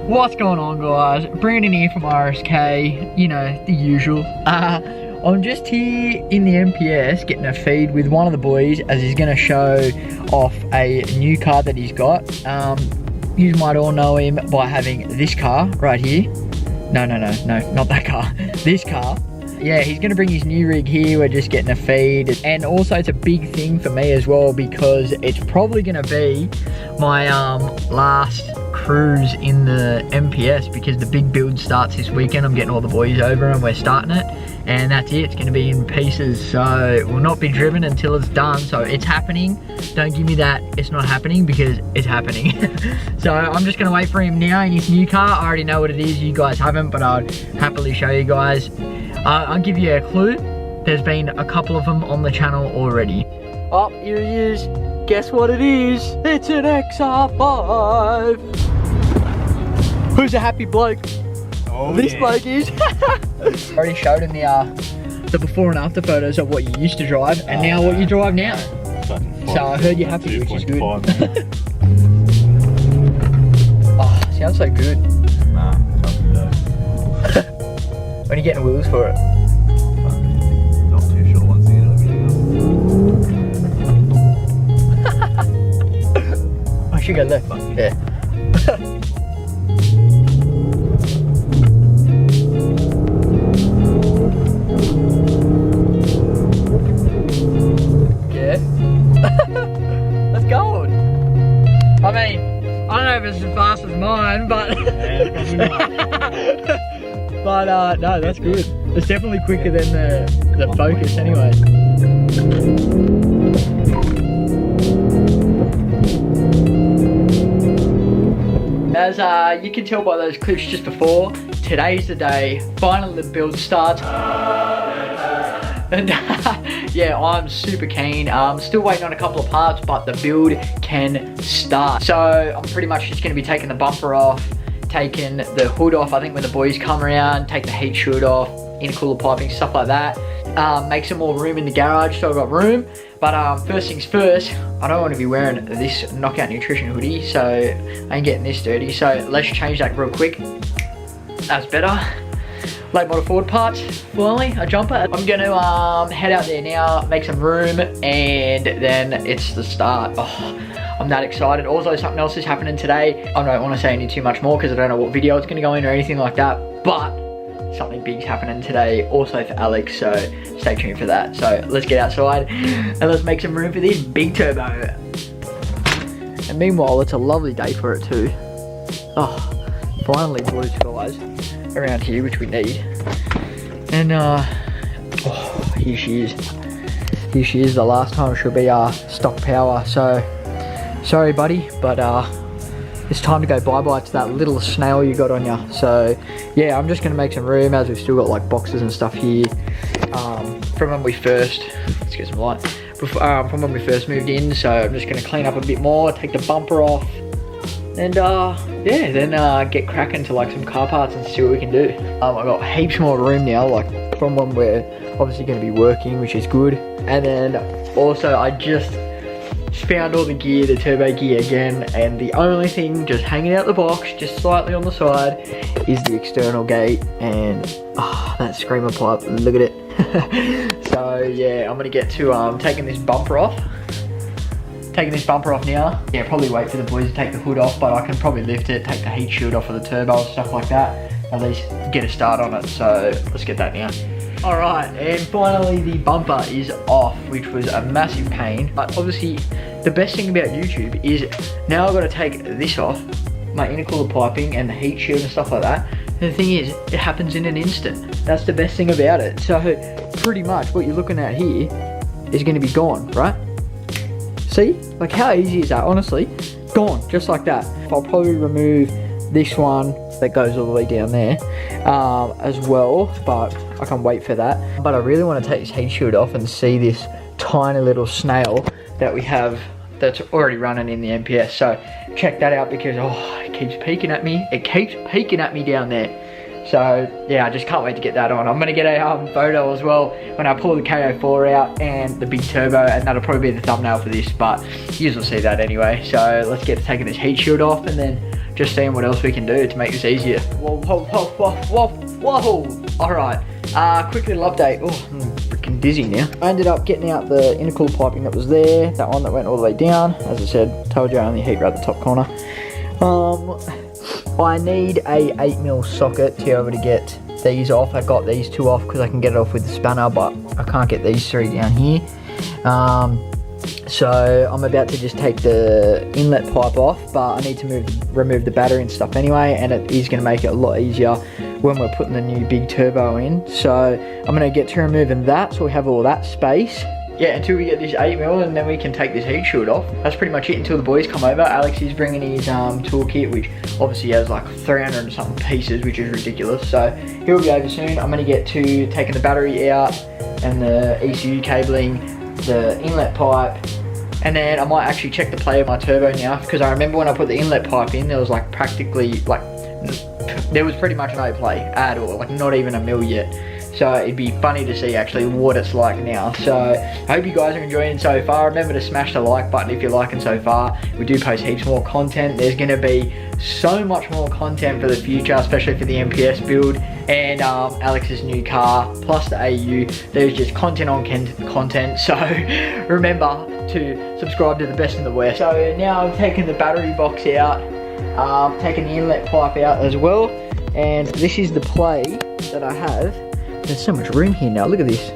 What's going on, guys? Brandon here from RSK, you know, the usual. I'm just here in the MPS getting a feed with one of the boys as he's going to show off a new car that he's got. You might all know him by having this car right here. No, not that car. This car. Yeah, he's going to bring his new rig here. We're just getting a feed. And also it's a big thing for me as well because it's probably going to be my last cruise in the MPS because the big build starts this weekend. I'm getting all the boys over and we're starting it. And that's it, it's going to be in pieces. So it will not be driven until it's done. So it's happening. Don't give me that it's not happening because it's happening. So I'm just going to wait for him now in his new car. I already know what it is. You guys haven't, but I'd happily show you guys. I'll give you a clue. There's been a couple of them on the channel already. Oh, here he is. Guess what it is? It's an XR5. Who's a happy bloke? Oh, this bloke is. Already showed him the before and after photos of what you used to drive and now what you drive now. So I heard you're happy, which is good. Oh, sounds so good. Nah, when are you getting wheels for it? Not too sure once again. I should go left. Yeah. Let's go. I mean, I don't know if it's as fast as mine, but but no, that's good. It's definitely quicker than the Focus anyway. As you can tell by those clips just before, today's the day. Finally the build starts. And yeah, I'm super keen. Still waiting on a couple of parts, but the build can start. So I'm pretty much just going to be taking the bumper off, taking the hood off. I think when the boys come around, take the heat shield off, intercooler piping, stuff like that. Make some more room in the garage so I've got room. But first things first, I don't want to be wearing this Knockout Nutrition hoodie, so I ain't getting this dirty. So let's change that real quick. That's better. Late model Ford parts, finally, a jumper. I'm going to head out there now, make some room, and then it's the start. Oh, I'm that excited. Also, something else is happening today. I don't want to say any too much more because I don't know what video it's going to go in or anything like that, but something big's happening today also for Alex, so stay tuned for that. So let's get outside and let's make some room for this big turbo. And meanwhile, it's a lovely day for it too. Oh, finally blue skies around here, which we need. And oh, here she is. Here she is. The last time she'll be stock power. So sorry buddy, but it's time to go bye-bye to that little snail you got on you. So yeah, I'm just gonna make some room as we've still got like boxes and stuff here from when we first, let's get some light, from when we first moved in. So I'm just gonna clean up a bit more, take the bumper off, and yeah, then get cracking to like some car parts and see what we can do. I've got heaps more room now, like from when we're obviously going to be working, which is good. And then also I just found all the gear, the turbo gear again, and the only thing just hanging out the box, just slightly on the side, is the external gate. And that screamer pipe, look at it. So yeah, I'm going to get to taking this bumper off. Taking this bumper off now. Yeah, probably wait for the boys to take the hood off, but I can probably lift it, take the heat shield off of the turbo and stuff like that. At least get a start on it, so let's get that now. Alright, and finally the bumper is off, which was a massive pain. But obviously, the best thing about YouTube is now I've got to take this off, my intercooler piping and the heat shield and stuff like that. And the thing is, it happens in an instant. That's the best thing about it. So pretty much what you're looking at here is going to be gone, right? See, like how easy is that? Honestly, gone, just like that. I'll probably remove this one that goes all the way down there as well, but I can't wait for that. But I really want to take this heat shield off and see this tiny little snail that we have that's already running in the MPS. So check that out because it keeps peeking at me. It keeps peeking at me down there. So yeah, I just can't wait to get that on. I'm gonna get a photo as well when I pull the k04 out and the big turbo, and that'll probably be the thumbnail for this, but you will see that anyway. So let's get to taking this heat shield off and then just seeing what else we can do to make this easier. Whoa, whoa, whoa, whoa, whoa, whoa. All right, quick little update. Oh, I'm freaking dizzy now. I ended up getting out the intercooler piping that was there, that one that went all the way down. As I said, told you I only heat right at the top corner. I need a 8mm socket to be able to get these off. I got these two off because I can get it off with the spanner, but I can't get these three down here. So I'm about to just take the inlet pipe off, but I need to remove the battery and stuff anyway, and it is going to make it a lot easier when we're putting the new big turbo in. So I'm going to get to removing that so we have all that space. Yeah, until we get this 8mm, and then we can take this heat shield off. That's pretty much it until the boys come over. Alex is bringing his toolkit, which obviously has like 300 and something pieces, which is ridiculous. So he'll be over soon. I'm going to get to taking the battery out and the ECU cabling, the inlet pipe, and then I might actually check the play of my turbo now, because I remember when I put the inlet pipe in, there was like practically like, there was pretty much no play at all, like not even a mil yet. So it'd be funny to see actually what it's like now. So I hope you guys are enjoying so far. Remember to smash the like button if you're liking so far. We do post heaps more content. There's going to be so much more content for the future, especially for the MPS build and Alex's new car, plus the AU. There's just content on content. So remember to subscribe to the best in the West. So now I'm taking the battery box out, taking the inlet pipe out as well. And this is the play that I have. There's so much room here now, look at this.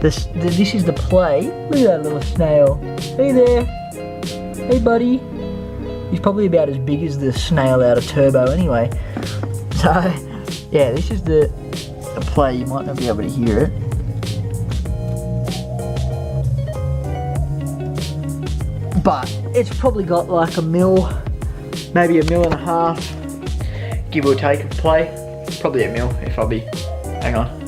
This is the play. Look at that little snail. Hey there. Hey buddy. He's probably about as big as the snail out of Turbo anyway. So, yeah, this is the play. You might not be able to hear it. But it's probably got like a mil, maybe a mil and a half, give or take of play. Probably a mil if I'll be, hang on.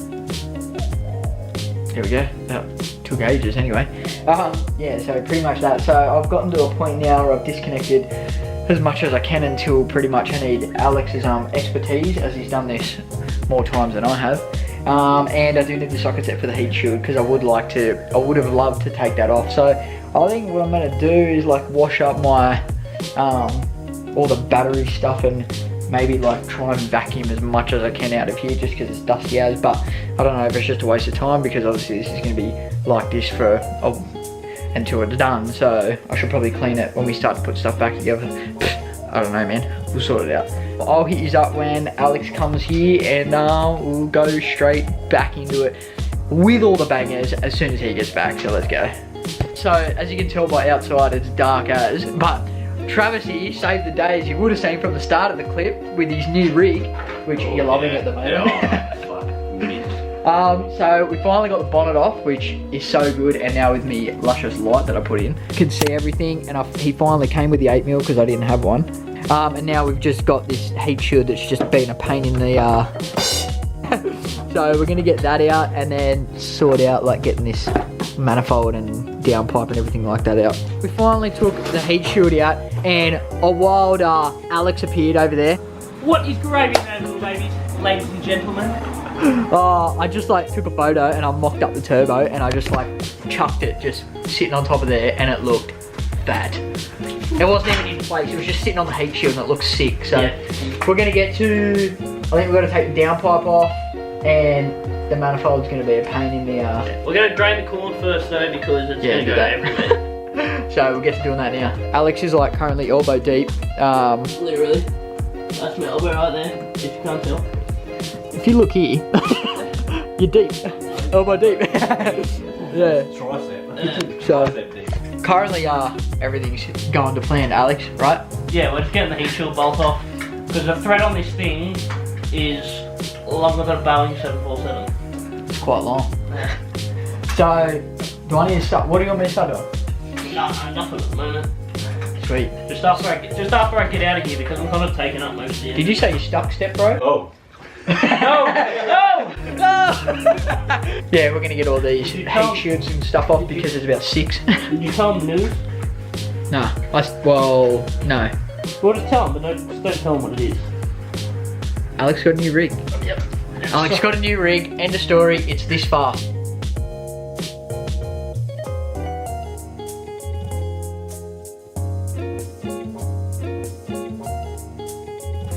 There we go, that took ages anyway. Yeah, so pretty much that. So I've gotten to a point now where I've disconnected as much as I can until pretty much I need Alex's expertise, as he's done this more times than I have. And I do need the socket set for the heat shield, because I would have loved to take that off. So I think what I'm gonna do is like wash up my, all the battery stuff, and maybe like try and vacuum as much as I can out of here, just because it's dusty as. But I don't know if it's just a waste of time, because obviously this is going to be like this for until it's done. So I should probably clean it when we start to put stuff back together. I don't know, man, we'll sort it out. I'll hit you up when Alex comes here, and we'll go straight back into it with all the bangers as soon as he gets back. So let's go. So as you can tell by outside, it's dark as, but Travis here saved the day, as you would have seen from the start of the clip, with his new rig, which you're loving at the moment. So we finally got the bonnet off, which is so good, and now with me luscious light that I put in, you can see everything. And he finally came with the 8mm because I didn't have one. And now we've just got this heat shield that's just been a pain in the so we're gonna get that out, and then sort out like getting this manifold and downpipe and everything like that out. We finally took the heat shield out, and a wild Alex appeared over there. What is gravy there, little babies, ladies and gentlemen? I just like took a photo and I mocked up the turbo, and I just like chucked it just sitting on top of there, and it looked bad. It wasn't even in place, it was just sitting on the heat shield, and it looked sick. So yeah, we're gonna get to, I think we're gonna take the downpipe off, and the manifold's going to be a pain in the We're going to drain the corn first though, because it's going to go everywhere. So we'll get to doing that now. Alex is like currently elbow deep. Literally. That's my elbow right there, if you can't tell. If you look here, you're deep. Elbow deep. Yeah. Tricep. So currently everything's going to plan, Alex, right? Yeah, we're just getting the heat shield bolt off, because the thread on this thing is longer than a Boeing 747. It's quite long. Yeah. So, do I need to start? What do you want me to start doing? No, nothing at the moment. Sweet. Just after I get out of here, because I'm kind of taking up most of the Did you say you stuck, step bro? Oh. No! Yeah, we're gonna get all these heat shields and stuff off, because there's about 6. Did you tell them news? Nah, well, no. Well, just tell them, but just don't tell them what it is. Alex got a new rig. Yep. Alex got a new rig, end of story, it's this fast.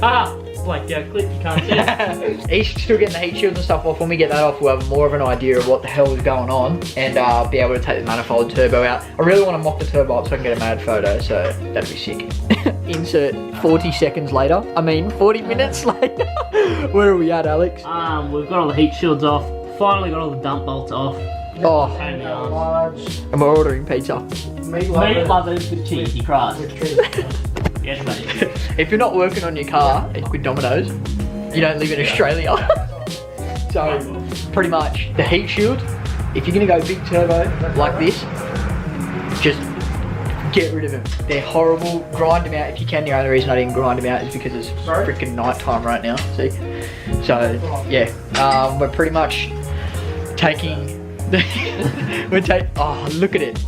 Ah, blacked out clip, you can't see it. He's still getting the heat shields and stuff off. When we get that off, we'll have more of an idea of what the hell is going on and be able to take the manifold turbo out. I really want to mock the turbo up so I can get a mad photo, so that'd be sick. Insert 40 seconds later. I mean, 40 minutes later. Where are we at, Alex? We've got all the heat shields off. Finally got all the dump bolts off. Oh, And and we're ordering pizza. meat lovers with cheesy crust. Yes, mate. If you're not working on your car with Domino's, you don't live in Australia. So, pretty much the heat shield, if you're gonna go big turbo like this, just get rid of them. They're horrible. Grind them out if you can. The only reason I didn't grind them out is because it's freaking night time right now. See? So, yeah, we're pretty much taking the... oh, look at it.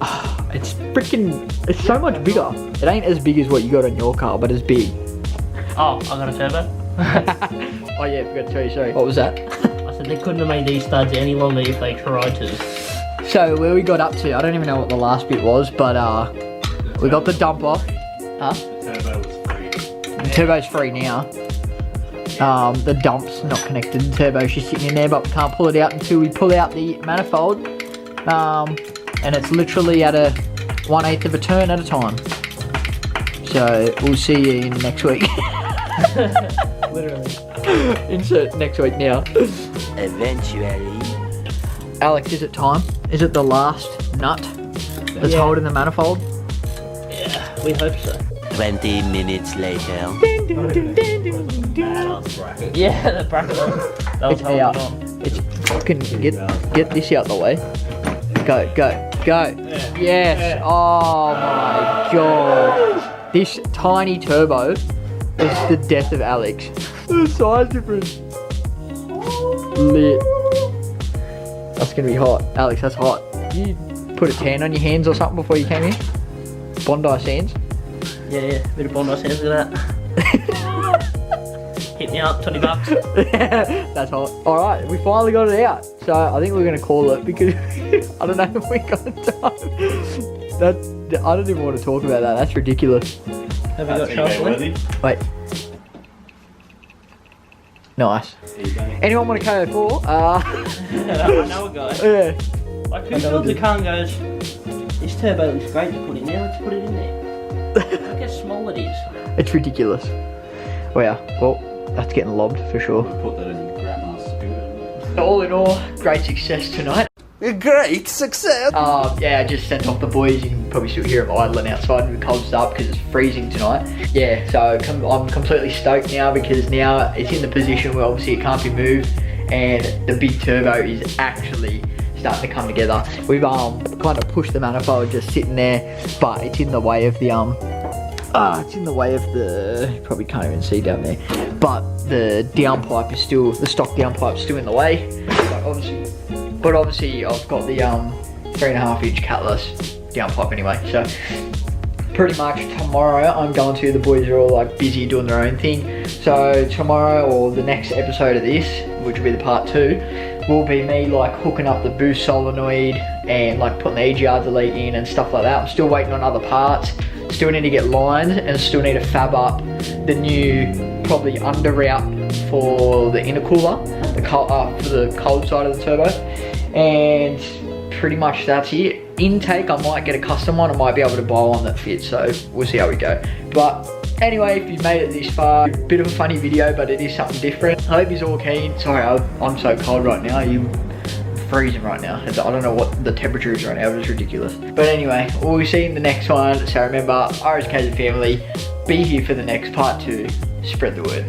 Oh, it's freaking... It's so much bigger. It ain't as big as what you got on your car, but it's big. Oh, I got a turbo. Oh yeah, I forgot to tell you, sorry. What was that? I said they couldn't have made these studs any longer if they tried to. So where we got up to, I don't even know what the last bit was, but we got the dump off. Huh? The turbo was free. The turbo's free now. The dump's not connected. The turbo's just sitting in there, but we can't pull it out until we pull out the manifold. And it's literally at a 1/8 of a turn at a time. So we'll see you in next week. Literally. Insert next week now. Eventually. Alex, is it time? Is it the last nut that's holding the manifold? Yeah, we hope so. 20 minutes later. Yeah, the bracket on. That was It's out. holding on. It's fucking get this out the way. Go, go, go. Yes. Oh my god. This tiny turbo is the death of Alex. The size difference. Lit. That's gonna be hot. Alex, that's hot. You put a tan on your hands or something before you came here? Bondi Sands? Yeah, bit of Bondi Sands with that. Hit me up, $20. That's hot. Alright, we finally got it out. So I think we're gonna call it because I don't know if we got time. I don't even want to talk about that. That's ridiculous. Have you got chocolate? Wait. Nice. Anyone want a k04? I know a guy. Yeah. Like, who builds a car and goes, this turbo looks great to put in there, let's put it in there. Look how small it is. It's ridiculous. Wow. Well, that's getting lobbed for sure. Put that in grandma's spoon. All in all, great success tonight. A great success! Yeah, I just sent off the boys. You can probably still hear them idling outside with the cold start because it's freezing tonight. Yeah, so I'm completely stoked now because now it's in the position where obviously it can't be moved and the big turbo is actually starting to come together. We've kind of pushed the manifold just sitting there, but it's in the way of the it's in the way of the, you probably can't even see down there, but the downpipe is still, the stock downpipe is still in the way. But obviously I've got the 3.5 inch Cutlass downpipe anyway. So pretty much tomorrow I'm going to, the boys are all like busy doing their own thing. So tomorrow, or the next episode of this, which will be the part 2, will be me like hooking up the boost solenoid and like putting the EGR delete in and stuff like that. I'm still waiting on other parts. Still need to get lined and still need to fab up the new probably under route for the intercooler, for the cold side of the turbo. And pretty much that's it. Intake, I might get a custom one. I might be able to buy one that fits, so we'll see how we go. But anyway, if you've made it this far, a bit of a funny video, but it is something different. I hope you're all keen. Sorry, I'm so cold right now. I'm freezing right now. I don't know what the temperature is right now, but it's ridiculous. But anyway, we'll see you in the next one. So remember, RSK's family, be here for the next part 2. Spread the word.